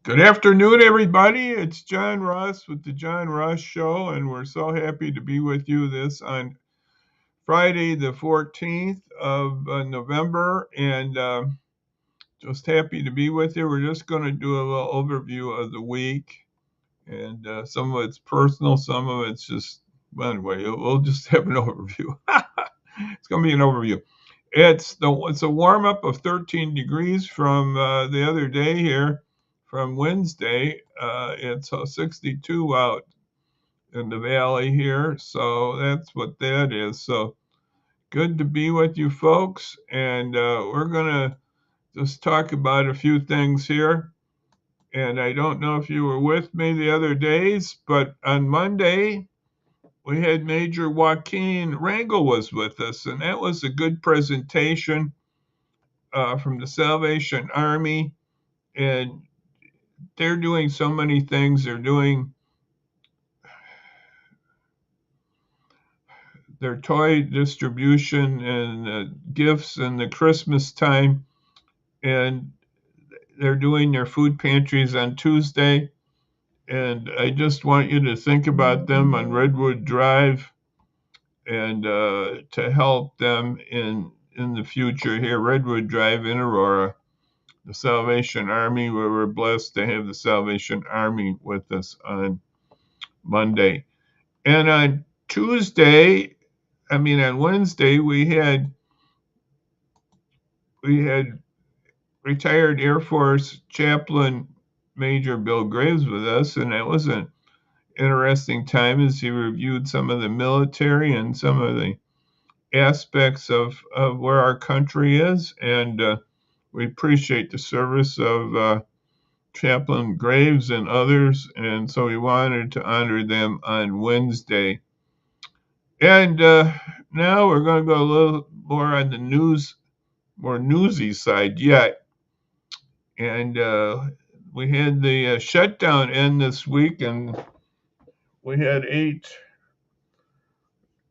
Good afternoon, everybody. It's John Ross with the John Ross Show, and we're so happy to be with you this on Friday, the 14th of November, and just happy to be with you. We're just going to do a little overview of the week, and some of it's personal, some of it's just, well, anyway, we'll just have an overview. It's going to be an overview. It's a warm up of 13 degrees from the other day here, from Wednesday. It's 62 out in the valley here, so that's what that is. So good to be with you folks, and we're gonna just talk about a few things here. And I don't know if you were with me the other days, but on Monday we had Major Joaquin Rangel was with us, and that was a good presentation from the Salvation Army, and they're doing so many things. They're doing their toy distribution and gifts in the Christmas time, and they're doing their food pantries on Tuesday. And I just want you to think about them on Redwood Drive and to help them in the future here. Redwood Drive in Aurora, the Salvation Army, where we're blessed to have the Salvation Army with us on Monday. And on on Wednesday, we had retired Air Force Chaplain Major Bill Graves with us, and that was an interesting time as he reviewed some of the military and some of the aspects of where our country is. And we appreciate the service of Chaplain Graves and others, and so we wanted to honor them on Wednesday. And now we're going to go a little more on the more newsy side yet. And we had the shutdown end this week, and we had 8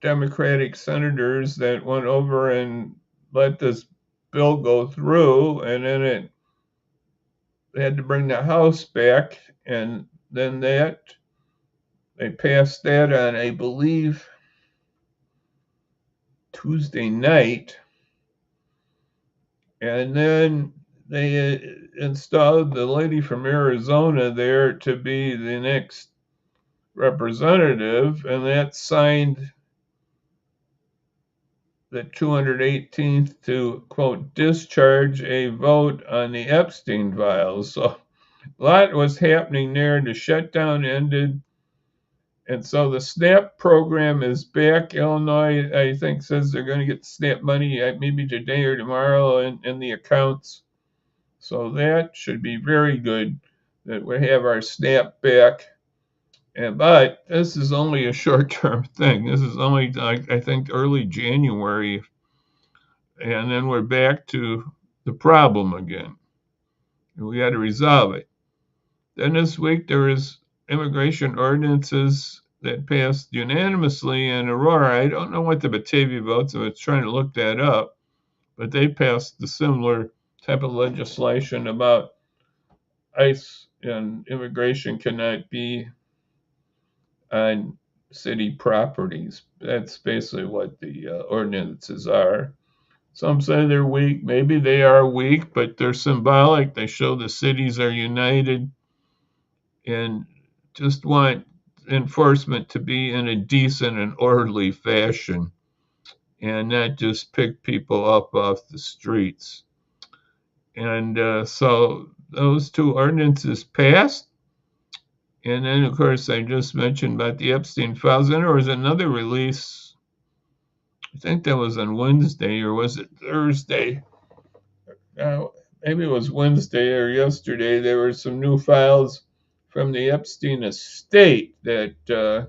Democratic senators that went over and let this bill go through, and then they had to bring the House back, and then they passed that on, I believe, Tuesday night, and then they installed the lady from Arizona there to be the next representative, and that signed the 218th to, quote, discharge a vote on the Epstein files. So a lot was happening there. The shutdown ended. And so the SNAP program is back. Illinois, I think, says they're going to get SNAP money maybe today or tomorrow in the accounts. So that should be very good that we have our SNAP back. But this is only a short-term thing. This is only, I think, early January. And then we're back to the problem again. We got to resolve it. Then this week there is immigration ordinances that passed unanimously in Aurora. I don't know what the Batavia votes. I was trying to look that up, but they passed the similar type of legislation about ICE and immigration cannot be on city properties. That's basically what the ordinances are. Some say they're weak. Maybe they are weak, but they're symbolic. They show the cities are united and just want enforcement to be in a decent and orderly fashion and not just pick people up off the streets. And so those 2 ordinances passed. And then, of course, I just mentioned about the Epstein files. And there was another release. I think that was on Wednesday, or was it Thursday? Maybe it was Wednesday or yesterday. There were some new files from the Epstein estate that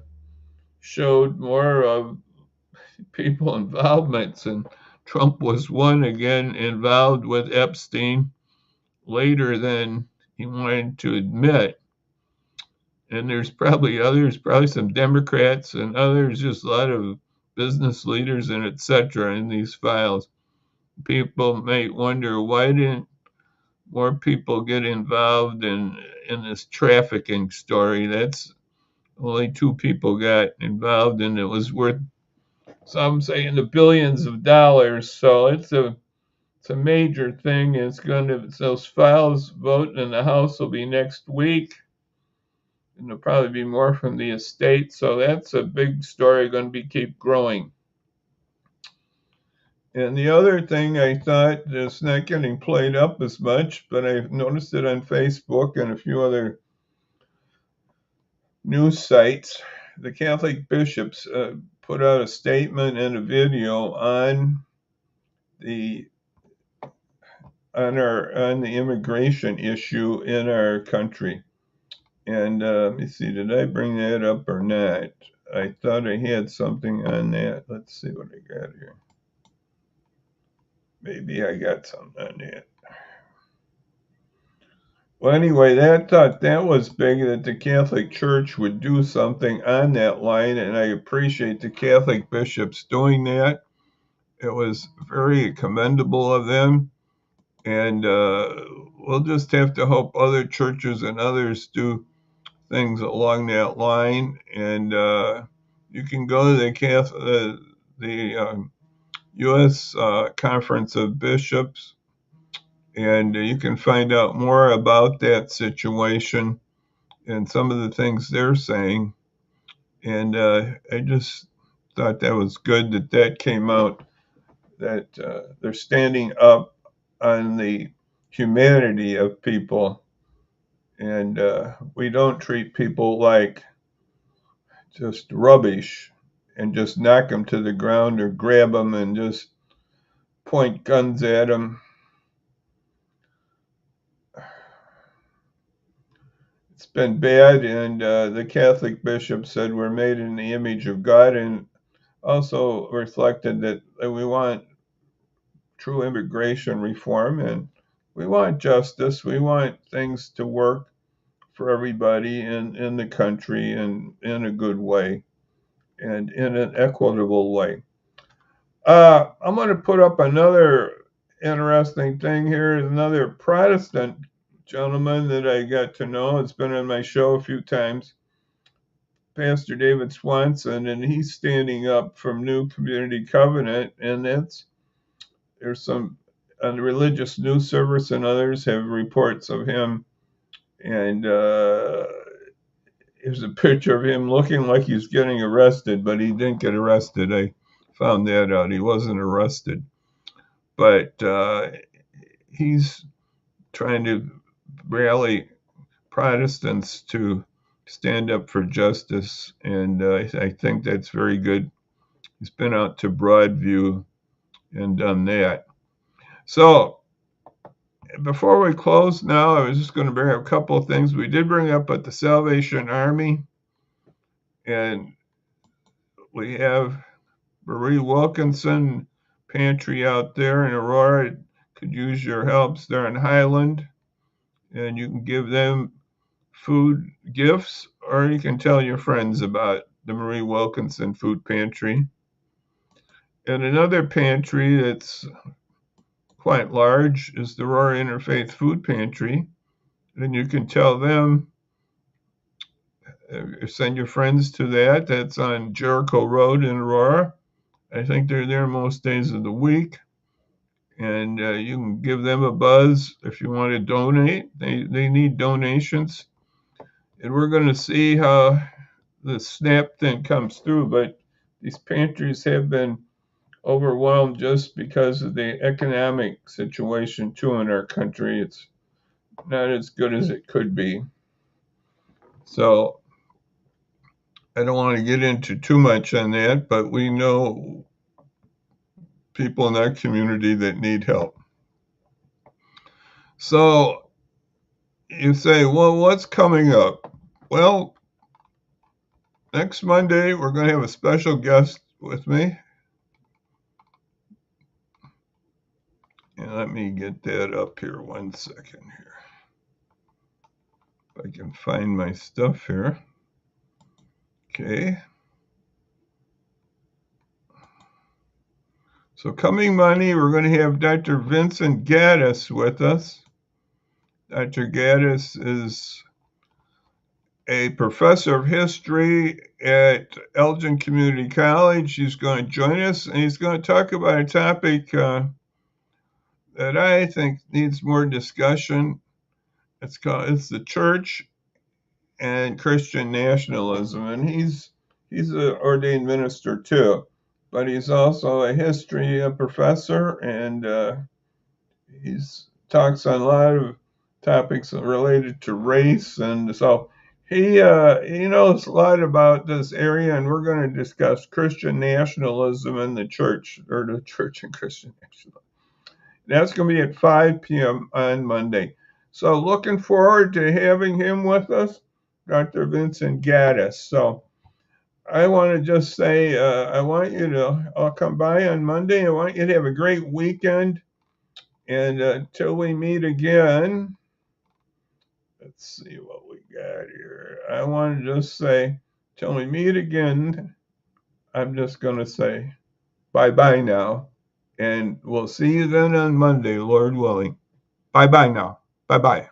showed more of people involvements, and Trump was one again involved with Epstein later than he wanted to admit. And there's probably others, probably some Democrats and others, just a lot of business leaders and etc. in these files. People might wonder, why didn't more people get involved in this trafficking story. That's only 2 people got involved, and it was worth, some say, in the billions of dollars. So it's a major thing. It's going to, those files vote in the House will be next week, and there'll probably be more from the estate. So that's a big story, going to be keep growing. And the other thing I thought is not getting played up as much, but I've noticed it on Facebook and a few other news sites. The Catholic bishops put out a statement and a video on the immigration issue in our country. And let me see, did I bring that up or not? I thought I had something on that. Let's see what I got here. Maybe I got something on that. Well, anyway, thought that was big, that the Catholic Church would do something on that line, and I appreciate the Catholic bishops doing that. It was very commendable of them, and we'll just have to hope other churches and others do things along that line. And you can go to the U.S. Conference of Bishops, and you can find out more about that situation and some of the things they're saying. And I just thought that was good that came out, that they're standing up on the humanity of people, and we don't treat people like just rubbish and just knock them to the ground or grab them and just point guns at them. It's been bad, and the Catholic bishop said we're made in the image of God, and also reflected that we want true immigration reform, and we want justice. We want things to work for everybody in the country, and in a good way and in an equitable way. I'm going to put up another interesting thing here. Another Protestant gentleman that I got to know. It's been on my show a few times, Pastor David Swanson, and he's standing up from New Community Covenant, and there's some on the Religious News Service and others have reports of him, and here's a picture of him looking like he's getting arrested, but he didn't get arrested. I found that out. He wasn't arrested, but he's trying to rally Protestants to stand up for justice, and I think that's very good. He's been out to Broadview and done that. So before we close now, I was just going to bring up a couple of things. We did bring up at the Salvation Army, and we have Marie Wilkinson pantry out there in Aurora. Could use your helps. They're in Highland, and you can give them food gifts, or you can tell your friends about the Marie Wilkinson Food Pantry. And another pantry that's quite large is the Aurora Interfaith Food Pantry, and you can tell them, send your friends to that. That's on Jericho Road in Aurora. I think they're there most days of the week, and you can give them a buzz if you want to donate. They need donations, and we're going to see how the SNAP thing comes through, but these pantries have been overwhelmed just because of the economic situation too in our country. It's not as good as it could be. So I don't want to get into too much on that, but we know people in our community that need help. So you say, well, what's coming up? Well, next Monday, we're going to have a special guest with me. And let me get that up here 1 second here. If I can find my stuff here. Okay. So coming Monday, we're going to have Dr. Vincent Gaddis with us. Dr. Gaddis is a professor of history at Elgin Community College. He's going to join us, and he's going to talk about a topic that I think needs more discussion. It's the church and Christian nationalism, and he's an ordained minister too, but he's also a history professor, and he's talks on a lot of topics related to race, and so he knows a lot about this area, and we're going to discuss Christian nationalism and the church, or the church and Christian nationalism. That's going to be at 5 p.m. on Monday. So looking forward to having him with us, Dr. Vincent Gaddis. So I want to just say, I'll come by on Monday. I want you to have a great weekend. And until we meet again, let's see what we got here. I want to just say, till we meet again, I'm just going to say bye-bye now. And we'll see you then on Monday, Lord willing. Bye-bye now. Bye-bye.